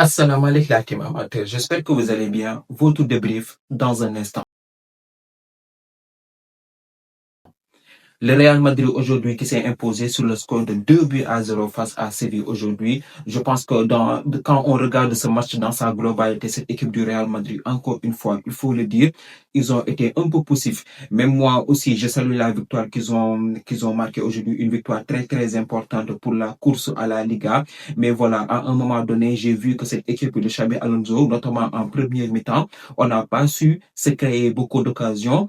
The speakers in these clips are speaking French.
Assalamu alaikum la team amateur, j'espère que vous allez bien. Votre débrief dans un instant. Le Real Madrid aujourd'hui qui s'est imposé sur le score de 2-0 face à Séville aujourd'hui. Je pense que quand on regarde ce match dans sa globalité, cette équipe du Real Madrid, encore une fois, il faut le dire, ils ont été un peu poussifs. Même moi aussi, je salue la victoire qu'ils ont marqué aujourd'hui, une victoire très très importante pour la course à la Liga. Mais voilà, à un moment donné, j'ai vu que cette équipe de Xabi Alonso, notamment en première mi-temps, on n'a pas su se créer beaucoup d'occasions.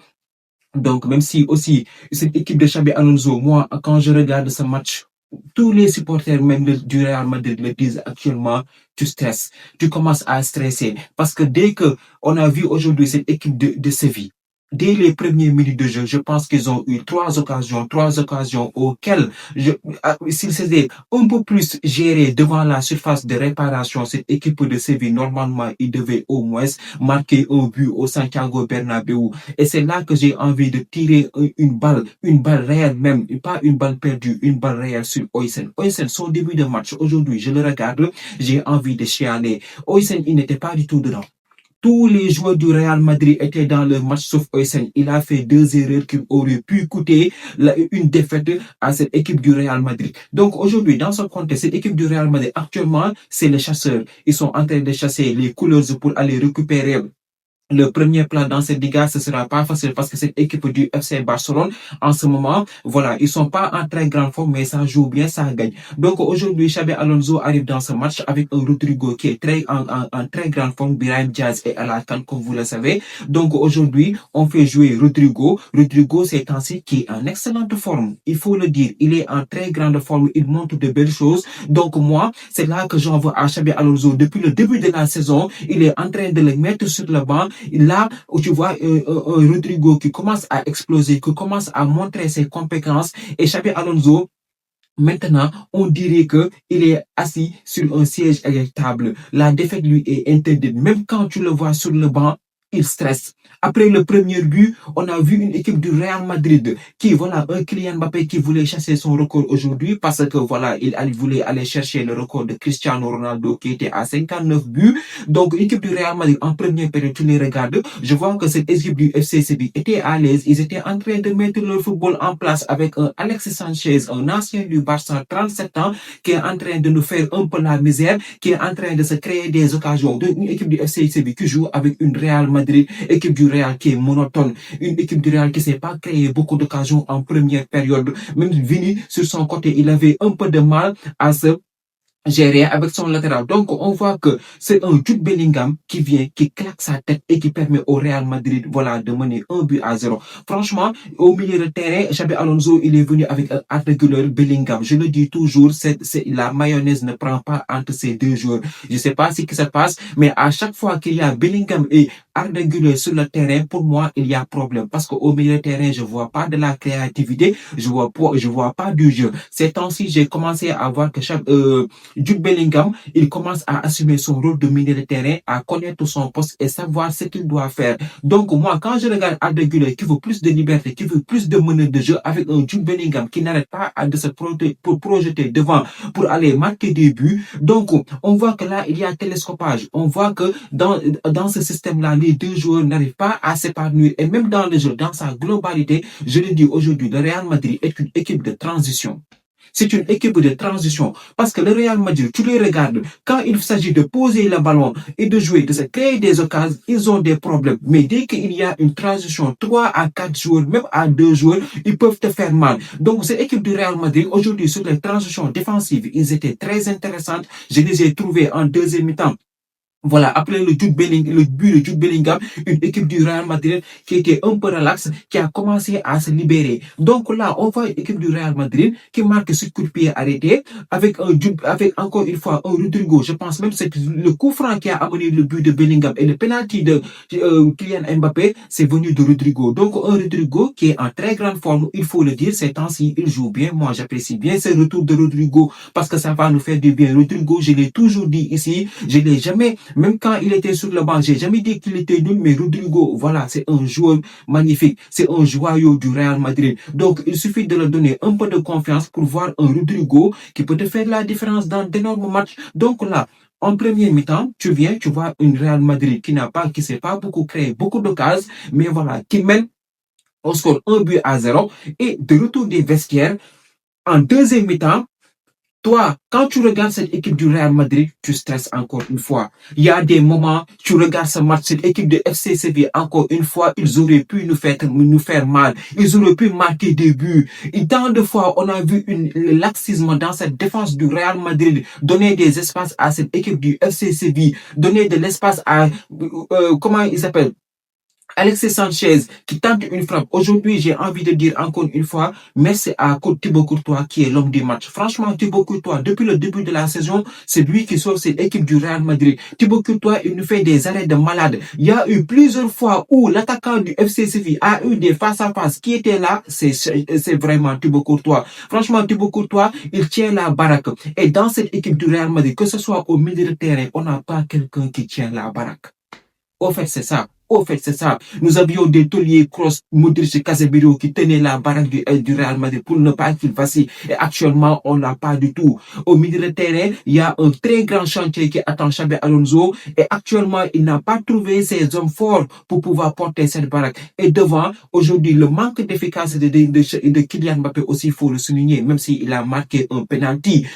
Donc, même si aussi cette équipe de Xabi Alonso, moi, quand je regarde ce match, tous les supporters même du Real Madrid le disent actuellement, tu stresses, tu commences à stresser. Parce que dès que on a vu aujourd'hui cette équipe de Séville, dès les premières minutes de jeu, je pense qu'ils ont eu trois occasions auxquelles, s'ils s'étaient un peu plus gérés devant la surface de réparation, cette équipe de Séville, normalement, ils devaient au moins marquer un but au Santiago Bernabéu. Et c'est là que j'ai envie de tirer une balle réelle même, pas une balle perdue, une balle réelle sur Oysen. Oysen, son début de match, aujourd'hui, je le regarde, j'ai envie de chialer. Oysen, il n'était pas du tout dedans. Tous les joueurs du Real Madrid étaient dans le match sauf Oysen. Il a fait deux erreurs qui auraient pu coûter une défaite à cette équipe du Real Madrid. Donc aujourd'hui, dans ce contexte, cette équipe du Real Madrid, actuellement, c'est les chasseurs. Ils sont en train de chasser les couleurs pour aller récupérer le premier plan dans cette liga, ce sera pas facile parce que cette équipe du FC Barcelone, en ce moment, voilà, ils sont pas en très grande forme, mais ça joue bien, ça gagne. Donc aujourd'hui, Xabi Alonso arrive dans ce match avec un Rodrigo qui est en très grande forme, Brahim Diaz et Alakan, comme vous le savez. Donc aujourd'hui, on fait jouer Rodrigo. Rodrigo, c'est ainsi qui est en excellente forme. Il faut le dire, il est en très grande forme, il montre de belles choses. Donc moi, c'est là que j'en veux à Xabi Alonso. Depuis le début de la saison, il est en train de le mettre sur le banc. Là où tu vois un Rodrigo qui commence à exploser, qui commence à montrer ses compétences, et Xabi Alonso, maintenant, on dirait que il est assis sur un siège éjectable. La défaite lui est interdite. Même quand tu le vois sur le banc, il stresse. Après le premier but, on a vu une équipe du Real Madrid qui, voilà, un Kylian Mbappé qui voulait chasser son record aujourd'hui parce que, voilà, il voulait aller chercher le record de Cristiano Ronaldo qui était à 59 buts. Donc, l'équipe du Real Madrid, en première période, tu les regardes, je vois que cette équipe du FC Séville était à l'aise. Ils étaient en train de mettre le football en place avec un Alexis Sanchez, un ancien du Barça, 37 ans, qui est en train de nous faire un peu la misère, qui est en train de se créer des occasions. Donc, une équipe du FC Séville qui joue avec une Real Madrid, équipe du Real qui est monotone, une équipe du Real qui ne s'est pas créé beaucoup d'occasions en première période. Même Vini, sur son côté, il avait un peu de mal à se gérer avec son latéral. Donc, on voit que c'est un Jude Bellingham qui vient, qui claque sa tête et qui permet au Real Madrid, voilà, de mener 1-0. Franchement, au milieu de terrain, Xabi Alonso, il est venu avec un art régulier Bellingham. Je le dis toujours, la mayonnaise ne prend pas entre ces deux joueurs. Je sais pas ce qui se passe, mais à chaque fois qu'il y a Bellingham et art régulier sur le terrain, pour moi, il y a problème. Parce qu'au milieu de terrain, je vois pas de la créativité, je vois pas du jeu. Ces temps-ci, j'ai commencé à voir que Jude Bellingham, il commence à assumer son rôle de milieu de terrain, à connaître son poste et savoir ce qu'il doit faire. Donc, moi, quand je regarde Arda Güler qui veut plus de liberté, qui veut plus de meneur de jeu avec un Jude Bellingham qui n'arrête pas de se projeter devant pour aller marquer des buts. Donc, on voit que là, il y a télescopage. On voit que dans ce système-là, les deux joueurs n'arrivent pas à s'épanouir. Et même dans le jeu, dans sa globalité, je le dis aujourd'hui, le Real Madrid est une équipe de transition. C'est une équipe de transition. Parce que le Real Madrid, tu les regardes, quand il s'agit de poser le ballon et de jouer, de se créer des occasions, ils ont des problèmes. Mais dès qu'il y a une transition, 3 à 4 joueurs, même à 2 joueurs, ils peuvent te faire mal. Donc, cette équipe du Real Madrid, aujourd'hui, sur les transitions défensives, ils étaient très intéressantes. Je les ai trouvées en deuxième mi-temps. Voilà, après le but de Jude Bellingham, une équipe du Real Madrid qui était un peu relaxe, qui a commencé à se libérer. Donc là, on voit une équipe du Real Madrid qui marque ce coup de pied arrêté avec avec encore une fois un Rodrigo. Je pense même que c'est le coup franc qui a amené le but de Bellingham et le penalty de Kylian Mbappé, c'est venu de Rodrigo. Donc un Rodrigo qui est en très grande forme, il faut le dire, ces temps-ci, il joue bien. Moi, j'apprécie bien ce retour de Rodrigo parce que ça va nous faire du bien. Rodrigo, je l'ai toujours dit ici, je l'ai jamais même quand il était sur le banc, j'ai jamais dit qu'il était nul, mais Rodrigo, voilà, c'est un joueur magnifique. C'est un joyau du Real Madrid. Donc, il suffit de leur donner un peu de confiance pour voir un Rodrigo qui peut te faire la différence dans d'énormes matchs. Donc là, En premier mi-temps, tu viens, tu vois une Real Madrid qui s'est pas beaucoup créé beaucoup d'occasions, mais voilà, qui mène au score 1 but à 0 et de retour des vestiaires en deuxième mi-temps. Toi, quand tu regardes cette équipe du Real Madrid, tu stresses encore une fois. Il y a des moments, tu regardes ce match, cette équipe de FC Séville, encore une fois, ils auraient pu nous faire mal. Ils auraient pu marquer des buts. Et tant de fois, on a vu le laxisme dans cette défense du Real Madrid, donner des espaces à cette équipe du FC Séville, donner de l'espace à, comment il s'appelle? Alexis Sanchez qui tente une frappe. Aujourd'hui, j'ai envie de dire encore une fois, merci à Thibaut Courtois qui est l'homme du match. Franchement, Thibaut Courtois, depuis le début de la saison, c'est lui qui sauve cette équipe du Real Madrid. Thibaut Courtois, il nous fait des arrêts de malade. Il y a eu plusieurs fois où l'attaquant du FC Séville a eu des face-à-face qui étaient là. C'est vraiment Thibaut Courtois. Franchement, Thibaut Courtois, il tient la baraque. Et dans cette équipe du Real Madrid, que ce soit au milieu de terrain, on n'a pas quelqu'un qui tient la baraque. Au fait, c'est ça. Au fait, c'est ça. Nous avions des tauliers Kroos, Modric et Casemiro qui tenaient la baraque du Real Madrid pour ne pas qu'il vacille. Et actuellement, on n'a pas du tout. Au milieu de terrain, il y a un très grand chantier qui attend Xabi Alonso. Et actuellement, il n'a pas trouvé ses hommes forts pour pouvoir porter cette baraque. Et devant, aujourd'hui, le manque d'efficacité de Kylian Mbappé aussi, il faut le souligner, même s'il a marqué un penalty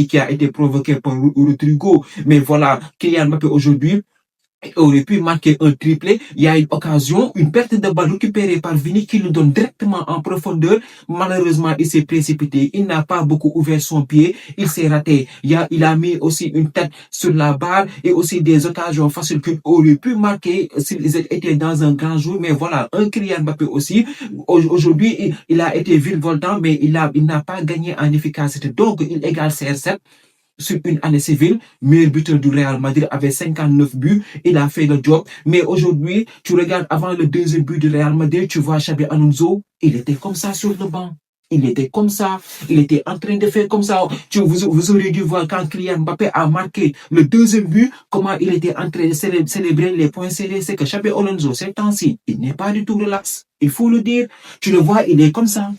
qui a été provoqué par Rodrigo. Mais voilà, Kylian Mbappé aujourd'hui, aurait pu marquer un triplé. Il y a une occasion, une perte de balle récupérée par Vini qui nous donne directement en profondeur. Malheureusement, il s'est précipité. Il n'a pas beaucoup ouvert son pied. Il s'est raté. Il a mis aussi une tête sur la barre et aussi des occasions faciles qu'il aurait pu marquer s'ils étaient dans un grand jour. Mais voilà, un Kylian Mbappé aussi. Aujourd'hui, il a été virevoltant, mais il n'a pas gagné en efficacité. Donc, il égale CR7 sur une année civile, meilleur buteur du Real Madrid avec 59 buts, il a fait le job. Mais aujourd'hui, tu regardes avant le deuxième but du Real Madrid, tu vois Xabi Alonso, il était comme ça sur le banc. Il était comme ça, il était en train de faire comme ça. Vous auriez dû voir quand Kylian Mbappé a marqué le deuxième but, comment il était en train de célébrer les points serrés. C'est que Xabi Alonso, ces temps-ci, il n'est pas du tout relax. Il faut le dire. Tu le vois, il est comme ça.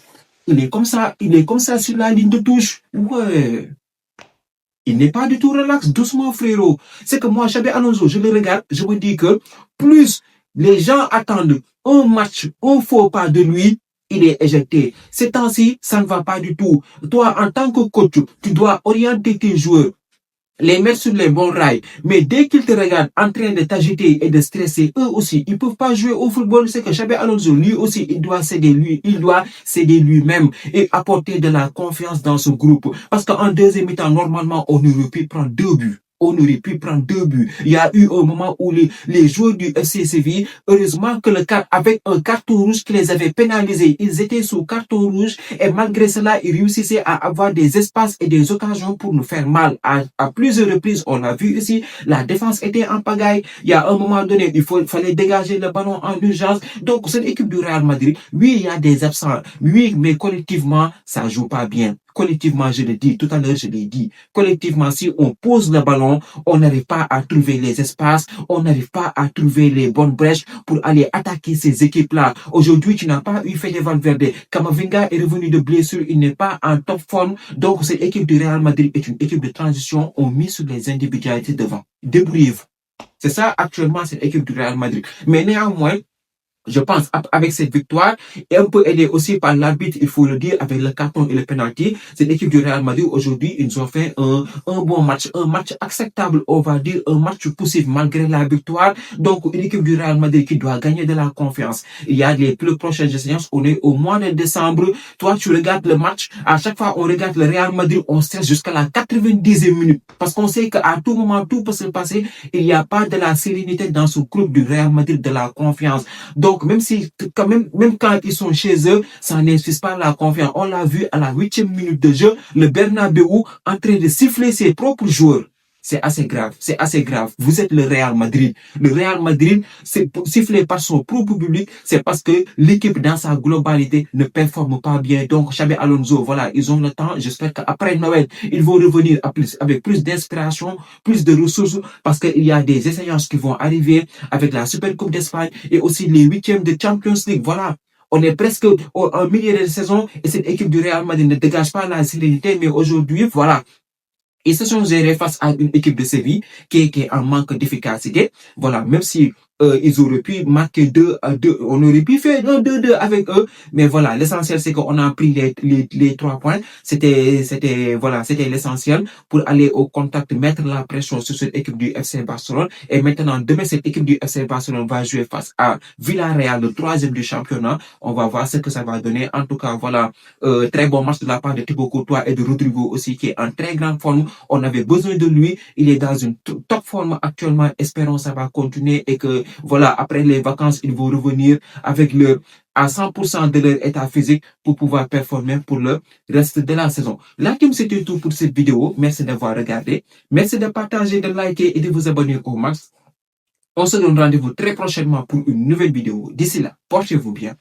Il est comme ça sur la ligne de touche. Ouais. Il n'est pas du tout relax, doucement frérot. C'est que moi, Xabi Alonso, je le regarde, je me dis que plus les gens attendent un match, un faux pas de lui, il est éjecté. Ces temps-ci, ça ne va pas du tout. Toi, en tant que coach, tu dois orienter tes joueurs, les mettre sur les bons rails. Mais dès qu'ils te regardent en train de t'agiter et de stresser, eux aussi, ils peuvent pas jouer au football. C'est que Xabi Alonso, lui aussi, il doit céder lui-même et apporter de la confiance dans ce groupe. Parce qu'en deuxième mi-temps, normalement, on aurait pu prendre 2 buts. On aurait pu prendre 2 buts. Il y a eu un moment où les joueurs du FC Séville, heureusement que avec un carton rouge qui les avait pénalisés, ils étaient sous carton rouge et malgré cela, ils réussissaient à avoir des espaces et des occasions pour nous faire mal. À plusieurs reprises, on a vu ici, la défense était en pagaille. Il y a un moment donné, fallait dégager le ballon en urgence. Donc, cette équipe du Real Madrid, oui, il y a des absents. Oui, mais collectivement, ça joue pas bien. Collectivement, je l'ai dit, tout à l'heure, je l'ai dit. Collectivement, si on pose le ballon, on n'arrive pas à trouver les espaces, on n'arrive pas à trouver les bonnes brèches pour aller attaquer ces équipes-là. Aujourd'hui, tu n'as pas eu Fede Valverde. Camavinga est revenu de blessure, il n'est pas en top forme. Donc, cette équipe du Real Madrid est une équipe de transition. On mise sur les individualités devant. Débrouillez-vous. C'est ça, actuellement, cette équipe du Real Madrid. Mais néanmoins, je pense, avec cette victoire, et un peu aidé aussi par l'arbitre, il faut le dire, avec le carton et le penalty, cette équipe du Real Madrid, aujourd'hui, ils ont fait un bon match, un match acceptable, on va dire, un match poussif malgré la victoire. Donc, une équipe du Real Madrid qui doit gagner de la confiance. Il y a les plus prochaines séances, on est au mois de décembre. Toi, tu regardes le match, à chaque fois, on regarde le Real Madrid, on stresse jusqu'à la 90e minute. Parce qu'on sait qu'à tout moment, tout peut se passer. Il n'y a pas de la sérénité dans ce groupe du Real Madrid, de la confiance. Donc, même quand ils sont chez eux, ça n'inspire pas la confiance. On l'a vu à la 8e minute de jeu, le Bernabeu en train de siffler ses propres joueurs. C'est assez grave, c'est assez grave. Vous êtes le Real Madrid. Le Real Madrid, c'est sifflé par son propre public, c'est parce que l'équipe dans sa globalité ne performe pas bien. Donc, Xabi Alonso, voilà, ils ont le temps. J'espère qu'après Noël, ils vont revenir avec plus d'inspiration, plus de ressources, parce qu'il y a des échéances qui vont arriver avec la Super Coupe d'Espagne et aussi les 8e de Champions League. Voilà. On est presque au milieu de la saison et cette équipe du Real Madrid ne dégage pas la sérénité, mais aujourd'hui, voilà. Ils se sont gérés face à une équipe de Séville qui est en manque d'efficacité. Voilà, même si ils auraient pu marquer 2-2, on aurait pu faire un 2-2 avec eux, mais voilà, l'essentiel c'est qu'on a pris les 3 points. C'était l'essentiel pour aller au contact, mettre la pression sur cette équipe du FC Barcelone. Et maintenant, demain, cette équipe du FC Barcelone va jouer face à Villarreal, le troisième du championnat. On va voir ce que ça va donner. En tout cas, voilà, très bon match de la part de Thibaut Courtois et de Rodrigo aussi, qui est en très grande forme. On avait besoin de lui. Il est dans une top forme actuellement. Espérons que ça va continuer et que, voilà, après les vacances, ils vont revenir avec à 100% de leur état physique pour pouvoir performer pour le reste de la saison. La team, c'était tout pour cette vidéo. Merci d'avoir regardé. Merci de partager, de liker et de vous abonner au max. On se donne rendez-vous très prochainement pour une nouvelle vidéo. D'ici là, portez-vous bien.